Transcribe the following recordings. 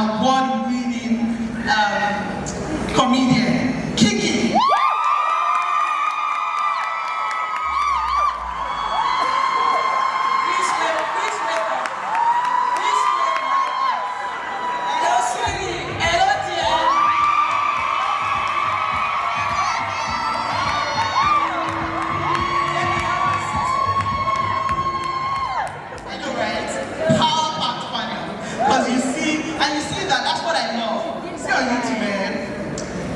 award-winning comedian, Kiekie.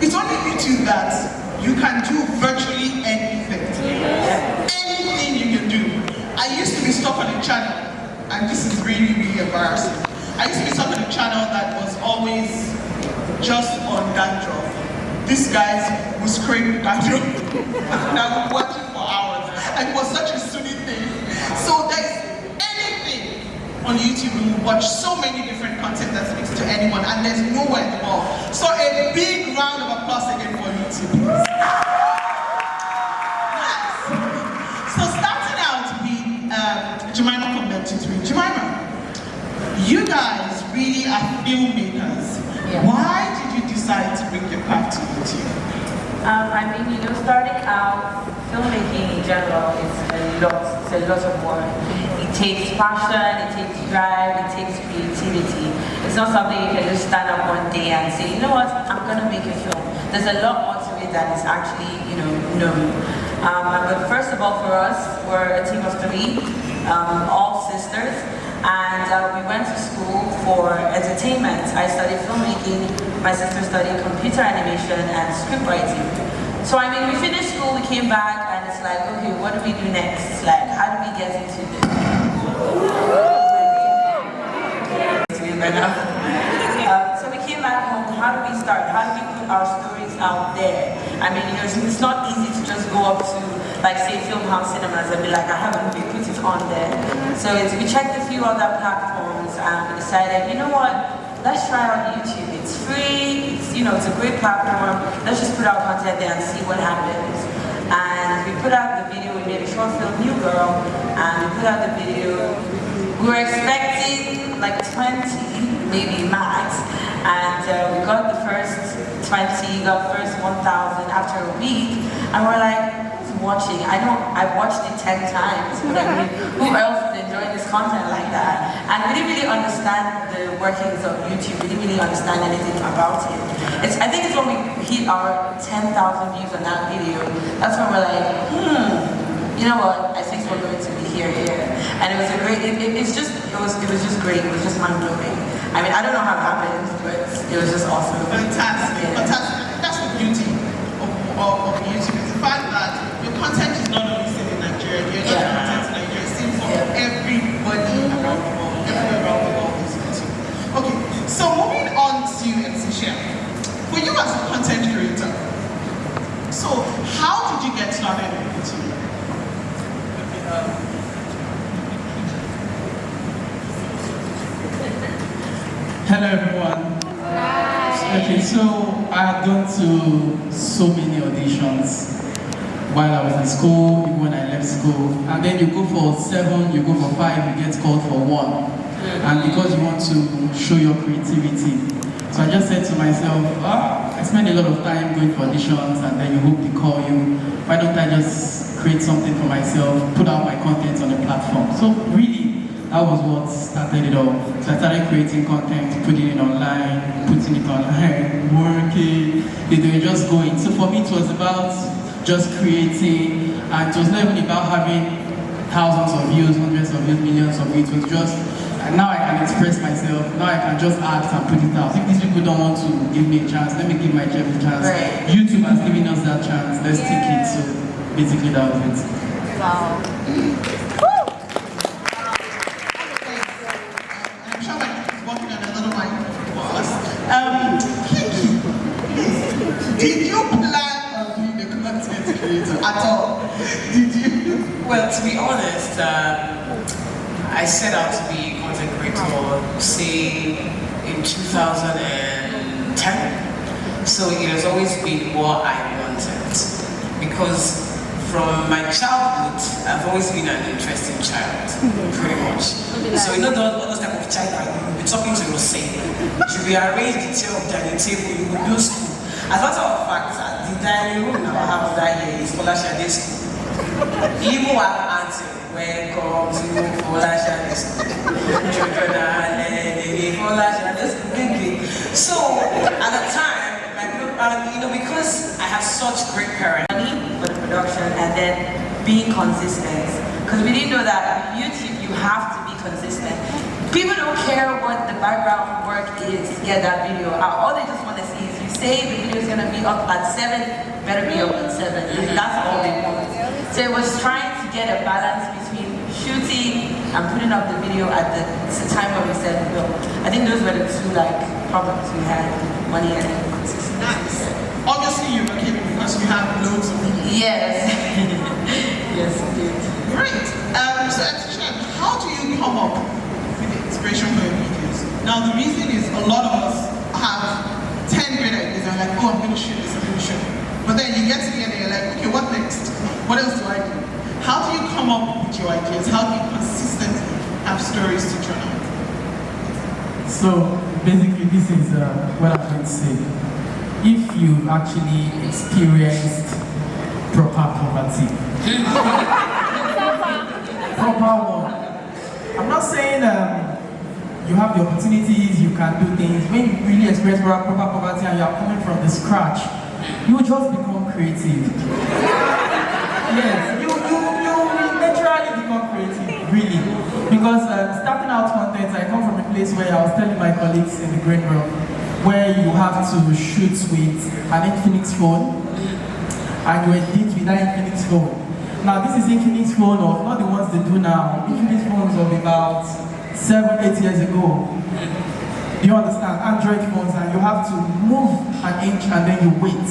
It's only YouTube that you can do virtually anything. Anything you can do. I used to be stuck on a channel, and this is really, really embarrassing. I used to be stuck on a channel that was always just on dandruff. This guy would scrape dandruff, and I would watch it for hours. And it was such a soothing thing. So there's anything on YouTube, and you watch so many different content that speaks to anyone, and there's nowhere in the world. So a big round of applause again for YouTube. Nice. So starting out with Jumaima from Neptune. Jumaima, you guys really are filmmakers. Yeah. Why did you decide to bring your craft to YouTube? I mean, starting out, filmmaking in general is a lot of work. It takes passion, it takes drive, it takes creativity. It's not something you can just stand up one day and say, you know what, I'm gonna make a film. There's a lot more to it that is actually, known. But first of all, for us, we're a team of 3, all sisters, and we went to school for entertainment. I studied filmmaking, my sister studied computer animation and script writing. So I mean, we finished school, we came back, and it's like, okay, what do we do next? Like, how do we get into this? So we came back home, how do we start? How do we put our stories out there? I mean, it's not easy to just go up to, like, say, Film House Cinemas and be like, I have a movie, put it on there. So we checked a few other platforms and we decided, you know what? Let's try out YouTube. It's free, it's a great platform. Let's just put our content there and see what happens. And we put out the video, we made a short film, New Girl, and we put out the video. We were expecting like 20, maybe max, and we got the first 20, got the first 1,000 after a week, and we're like, watching. I know I've watched it 10 times, but I mean, who else is enjoying this content like that? And we didn't really understand the workings of YouTube. We didn't really understand anything about it. I think it's when we hit our 10,000 views on that video, that's when we're like, you know what? I think we're going to be here. And it was a great. It was just great. It was just mind blowing. I mean, I don't know how it happened, but it was just awesome. Fantastic, fantastic. That's the beauty of YouTube. It's the fact that your content is not only seen in Nigeria, you're not content in Nigeria, it's seen for everybody around the world. Everywhere around the world is YouTube. Okay, so moving on to MC Shem. For you as a content creator, so how did you get started on YouTube? Hello everyone. Okay, so I had gone to so many auditions while I was in school, even when I left school. And then you go for 7, you go for 5, you get called for 1. And because you want to show your creativity. So I just said to myself, I spend a lot of time going for auditions and then you hope they call you. Why don't I just create something for myself, put out my content on the platform? So really, that was what started it all. So I started creating content, putting it online, working, just going. So for me it was about just creating, and it was not even about having thousands of views, hundreds of views, millions of views. It was just, and now I can express myself, now I can just act and put it out. If these people don't want to give me a chance, let me give my Jeff a chance. Right. YouTube has given us that chance, let's take it. So basically that was it. Wow. Did you plan on being a content creator at all? Did you? Well, to be honest, I set out to be a content creator, say, in 2010. So it has always been what I wanted. Because from my childhood, I've always been an interesting child, pretty much. So those type of of China, you will be talking to yourself. You should be arranged the chair of dining table, you will do school. As a matter of fact, the dining room in our house that year is Solafunmi school. Even our auntie, welcome to Solafunmi school. Children are learning Solafunmi school. So, at the time, because I have such great parents. Money for the production and then being consistent. Because we didn't know that with YouTube you have to be consistent. People don't care what the background work is to get that video out. All they just want to see is you say the video is going to be up at 7, better be up at 7. That's all they want. So it was trying to get a balance between shooting and putting up the video at the time when we said no. I think those were the two problems we had, money and consistency. Nice. Obviously you're okay because you have loads of videos. Yes. Yes, indeed. Great. So Shem, how do you come up with the inspiration for your videos? Now the reason is a lot of us have 10 great ideas and like, oh, I'm going to shoot this, I'm going to shoot it. But then you get to the end and you're like, okay, what next? What else do I do? How do you come up with your ideas? How do you consistently have stories to turn out? So basically this is what I'm going to say. If you've actually experienced proper poverty, proper one. I'm not saying you have the opportunities, you can do things. When you really experience proper poverty and you are coming from the scratch, you will just become creative. Yes, you will naturally become creative, really. Because starting out content, I come from a place where I was telling my colleagues in the green room, where you have to shoot with an Infinix phone and you edit with that Infinix phone. Now this is Infinix phone of not the ones they do now. Infinix phones of about 7-8 years ago. Do you understand? Android phones, and you have to move an inch and then you wait.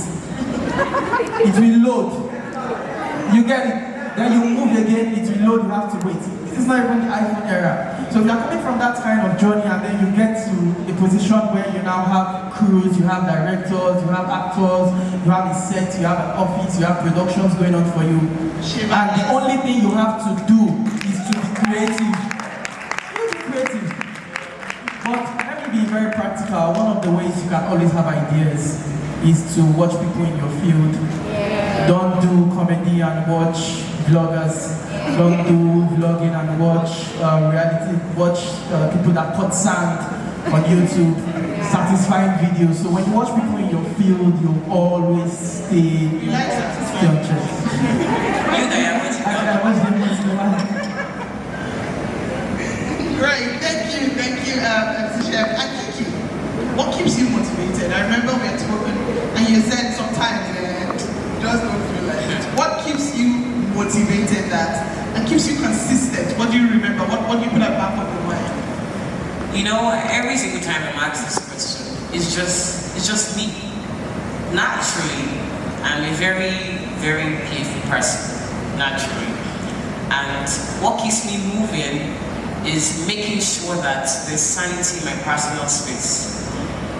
It will load. You get it? Then you move again, it will load, you have to wait. This is not even the iPhone era. So if you're coming from that kind of journey and then you get to a position where you now have crews, you have directors, you have actors, you have a set, you have an office, you have productions going on for you. And the only thing you have to do is to be creative. Be creative. But let me be very practical. One of the ways you can always have ideas is to watch people in your field. Don't do comedy and watch vloggers. Don't do vlogging and watch reality. Watch people that cut sand on YouTube. Satisfying videos. So when you watch people in your field, you always stay on track. Great, thank you, Shem. And Kiekie, what keeps you motivated? I remember we had spoken and you said sometimes just don't feel like it. What keeps you motivated and keeps you consistent? What do you remember? What do you put at back of your mind? You know, every single time I'm asked this question, it's just me. Naturally, I'm a very, very playful person, naturally. And what keeps me moving is making sure that there's sanity in my personal space.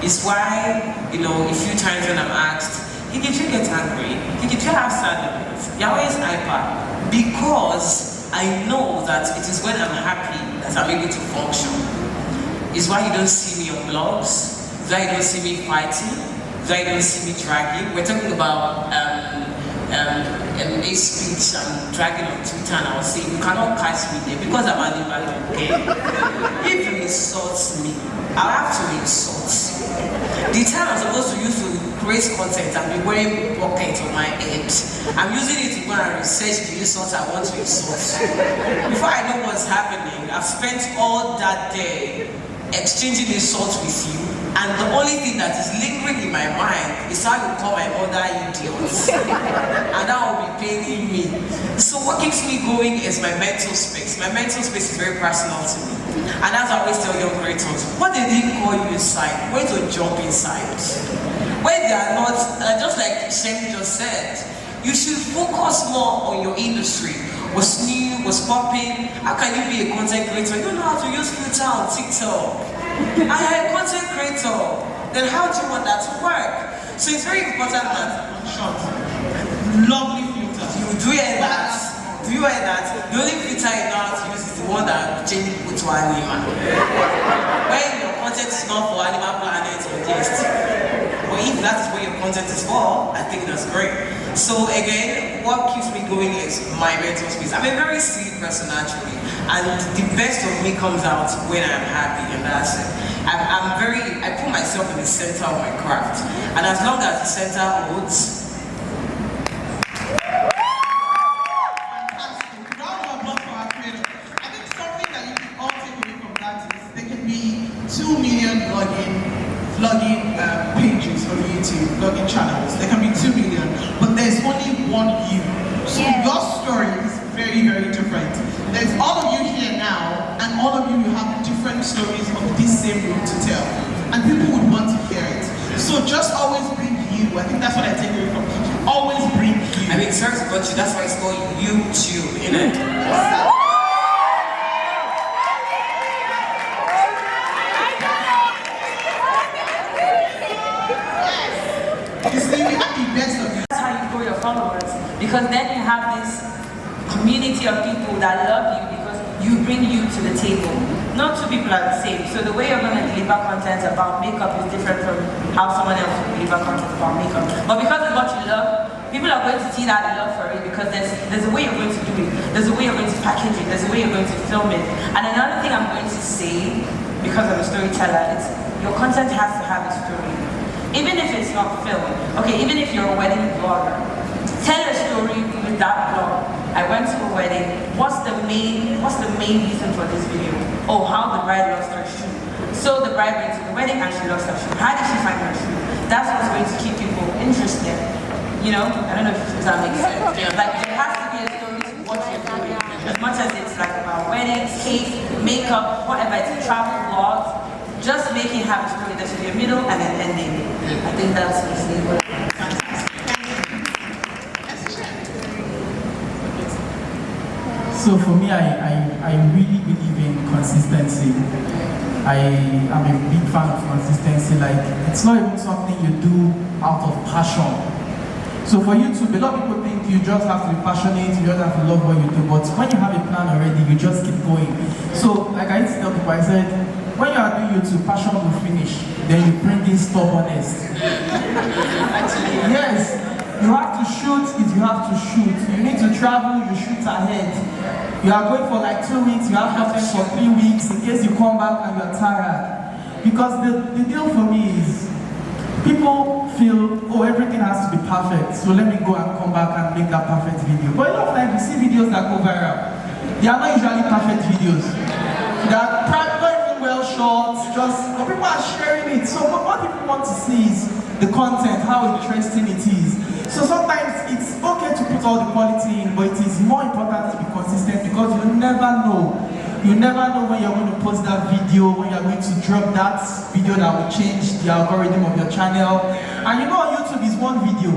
It's why, a few times when I'm asked, did you get angry? Did you have sadness? You're always hyper. Because I know that it is when I'm happy that I'm able to function. It's why you don't see me on blogs. It's why you don't see me fighting. It's why you don't see me dragging. We're talking about a speech I'm dragging on Twitter, and I was saying, you cannot catch me there because I'm an invalid, okay? If you insult me, I'll have to insult. The time I'm supposed to use to create content and be wearing bucket on my head, I'm using it to go and research the insult I want to insult. Before I know what's happening, I've spent all that day exchanging insults with you, and the only thing that is lingering in my mind is how you call my other idiots. And that will be paining me. So what keeps me going is my mental space. My mental space is very personal to me. And as I always tell young creators, what did he call you inside? Where to jump inside? Where they are not, just like Shem just said, you should focus more on your industry. What's new, what's popping? How can you be a content creator? You don't know how to use filter on TikTok. And you're a content creator. Then how do you want that to work? So it's very important that Short. Lovely filters. you do that. Do you hear that the only filter you know how to use is the one that change people to animal. When your content is not for Animal Planet or just. But if that is what your content is for, I think that's great. So again, what keeps me going is my mental space. I'm a very silly person naturally, and the best of me comes out when I'm happy, and that's it. I put myself in the center of my craft, and as long as the center holds. I think something that you can all take away from that is there can be 2 million vlogging pages on YouTube, vlogging channels. There can be 2 million, but there's only one you. So your story is very, very different. There's all of you here now, and all of you have different stories of this same route to tell. And people would want to hear it. So just always bring you. I think that's what I take away from you. Always bring you. I mean, sorry to cut you, that's why it's called YouTube, innit? You see, we have the best of you. That's how you grow your followers, because then you have this community of people that love you because you bring you to the table. Not two people are the same. So the way you're going to deliver content about makeup is different from how someone else will deliver content about makeup. But because it's what you love, people are going to see that love for it because there's a way you're going to do it. There's a way you're going to package it. There's a way you're going to film it. And another thing I'm going to say, because I'm a storyteller, is your content has to have a story. Even if it's not film, okay, even if you're a wedding blogger, tell a story with that blog. I went to a wedding. What's the main reason for this video? Oh, how the bride lost her shoe. So the bride went to the wedding and she lost her shoe. How did she find her shoe? That's what's going to keep people interested. You know, I don't know if that makes sense. Like there has to be a story to what you're doing. As much as it's like about weddings, cake, makeup, whatever, it's a travel vlog. Just make it have a story. There should be a middle and an ending. I think that's basically what So for me, I really believe in consistency. I am a big fan of consistency. Like, it's not even something you do out of passion. So for YouTube, a lot of people think you just have to be passionate, you just have to love what you do, but when you have a plan already, you just keep going. So, like I used to tell people, I said, when you are doing YouTube, passion will finish, then you bring in stubbornness. Yes, you have to shoot if you have to shoot. You need to travel, you shoot ahead. You are going for like 2 weeks, you have content for 3 weeks, in case you come back and you're tired. Because the deal for me is, people feel, oh, everything has to be perfect, so let me go and come back and make that perfect video. But a lot of times you see videos that go viral. They are not usually perfect videos. They are not even well shot, but people are sharing it. So what people want to see is the content, how interesting it is. So sometimes it's okay to put all the quality in, but it is more important to be consistent because you never know. You never know when you're going to post that video, when you're going to drop that video that will change the algorithm of your channel. And you know on YouTube is one video.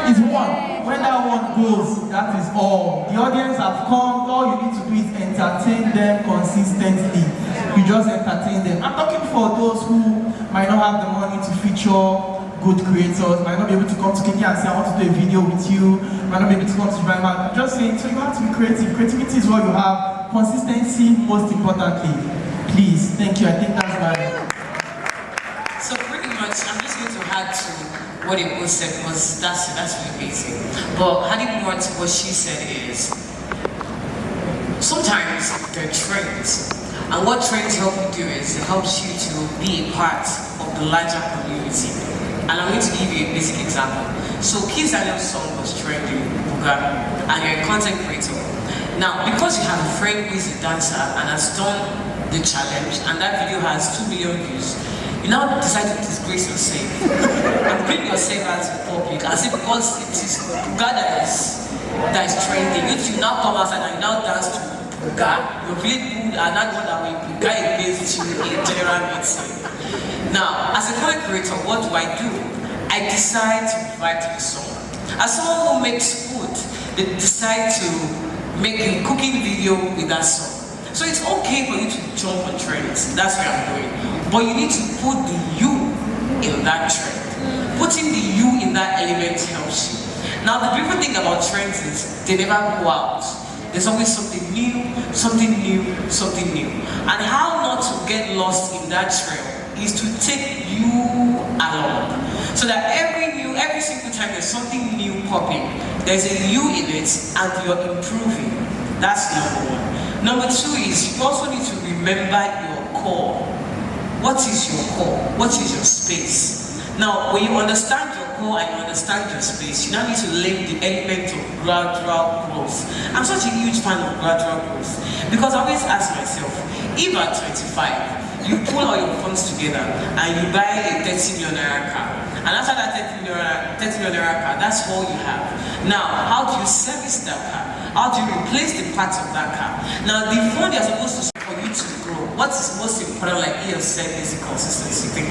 It's one. When that one goes, that is all. The audience have come, all you need to do is entertain them consistently. You just entertain them. I'm talking for those who might not have the money to feature good creators, might not be able to come to Kiekie and say, I want to do a video with you, might not be able to come to Jumaima. I'm just saying, so you have to be creative. Creativity is what you have. Consistency, most importantly. Please, thank you. I think that's my... So pretty much, I'm just going to add to what it was said because that's really basic. But adding more to what she said is, sometimes there are trends. And what trends help you do is it helps you to be a part of the larger community. And I'm going to give you a basic example. So Kiss Daniel's song was trending, and you're a content creator. Now, because you have a friend who is a dancer and has done the challenge, and that video has 2 million views, you now decide to disgrace yourself and bring yourself out to the public as if because it is Buga that is trending. You now come outside and you now dance to Buga. You're really good and not one that will Buga against you in general meeting. Now, as a content creator, what do? I decide to write the song. As someone who makes food, they decide to make a cooking video with that song. So it's okay for you to jump on trends. That's where I'm going. But you need to put the you in that trend. Putting the you in that element helps you. Now the beautiful thing about trends is they never go out. There's always something new, something new, something new. And how not to get lost in that trail is to take you along. So that every single time there's something new popping, there's a you in it and you're improving. That's number one. Number two is you also need to remember your core. What is your core? What is your space? Now, when you understand your core and you understand your space, you now need to link the element of gradual growth. I'm such a huge fan of gradual growth because I always ask myself, if at 25, you pull all your funds together and you buy a 30 million naira car, and after that 30 million naira car, that's all you have. Now, how do you service that car? How do you replace the parts of that car? Now, the fund you're supposed to for you to grow. What is most important, like Ian said, is the consistency thing.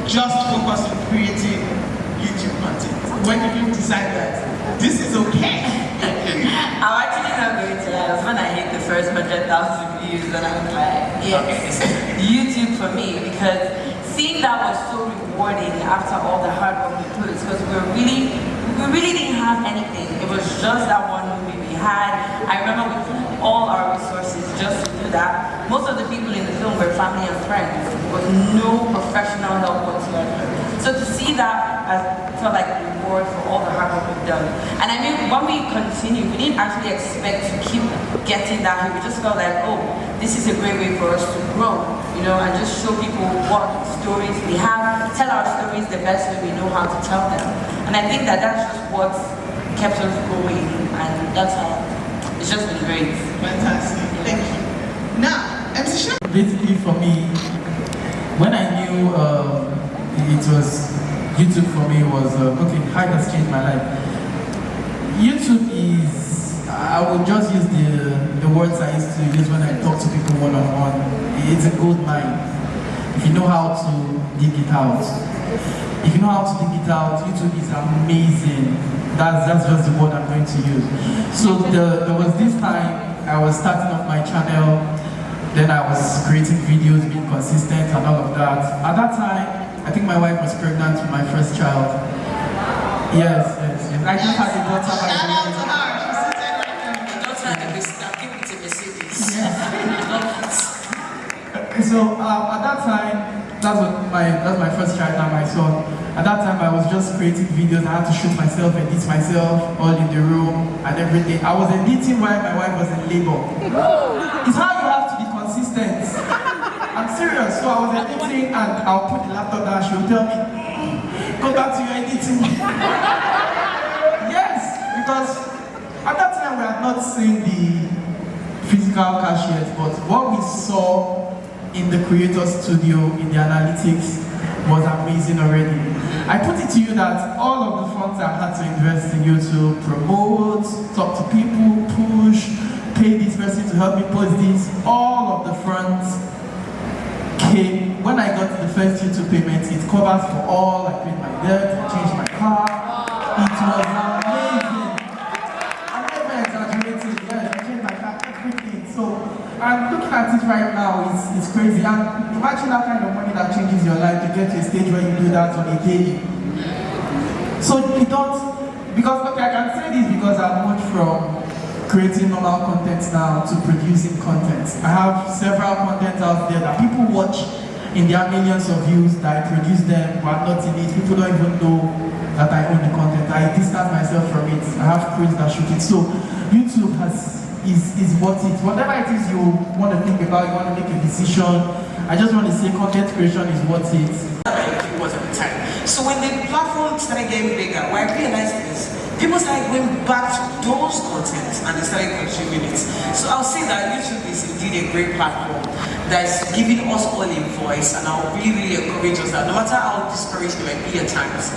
Just focus on creating YouTube content? When did you decide that this is okay? I'm actually not going to lie. It was when I hit the first 100,000 views and I was like, yes, YouTube for me, because seeing that was so rewarding after all the hard work we put, because we really didn't have anything. It was just that one movie we had. I remember we put all our resources just to do that. Most of the people in the film were family and friends. There was no professional help whatsoever. So to see that, I felt like a reward for all the hard work we've done. And I mean, when we continued, we didn't actually expect to keep getting that. We just felt like, oh, this is a great way for us to grow, you know, and just show people what stories we have, tell our stories the best way we know how to tell them. And I think that that's just what kept us going, and that's how it's just been great. Fantastic, thank you. Now, MC Shem. Basically for me, when I knew it was YouTube for me was, okay, how has changed my life. YouTube is, I will just use the words I used to use when I talk to people one-on-one. It's a gold mine. If you know how to dig it out. If you know how to dig it out, YouTube is amazing. That's just the word I'm going to use. So there was this time I was starting off my channel, then I was creating videos, being consistent and all of that. At that time, I think my wife was pregnant with my first child. Yes. I just had a daughter by the way. Shout out to her. She's sitting right there. The daughter had a Mercedes. So at that time, that's my first child and my son. At that time, I was just creating videos. I had to shoot myself, edit myself, all in the room and everything. I was editing while my wife was in labor. It's how you have to be consistent. I'm serious. So I was editing and I'll put the laptop down. She'll tell me, go back to your editing. Yes, because at that time we had not seen the physical cash yet, but what we saw in the creator studio, in the analytics, was amazing already. I put it to you that all of the funds I had to invest in YouTube, promote, talk to people, push, pay this person to help me post this, all of the funds came. When I got the first YouTube payment, it covers for all. I paid my debt, I changed my car. It was amazing. I'm never exaggerating. Yes, I changed my car, everything. So I'm looking at it right now, it's crazy. And imagine that kind of money that changes your life to get to a stage where you do that on a daily. So you don't, because okay, I can say this because I've moved from creating normal content now to producing content. I have several content out there that people watch in their millions of views, that I produce them, but I'm not in it. People don't even know that I own the content. I distance myself from it. I have crews that shoot it. So YouTube is what it, whatever it is you want to think about, you want to make a decision. I just want to say content creation is what it was at the time. So when the platform started getting bigger, what I realized is people started going back to those contents and they started consuming it. So I'll say that YouTube is indeed a great platform that is giving us all a voice, and I'll really encourage us that no matter how discouraged we might be at times,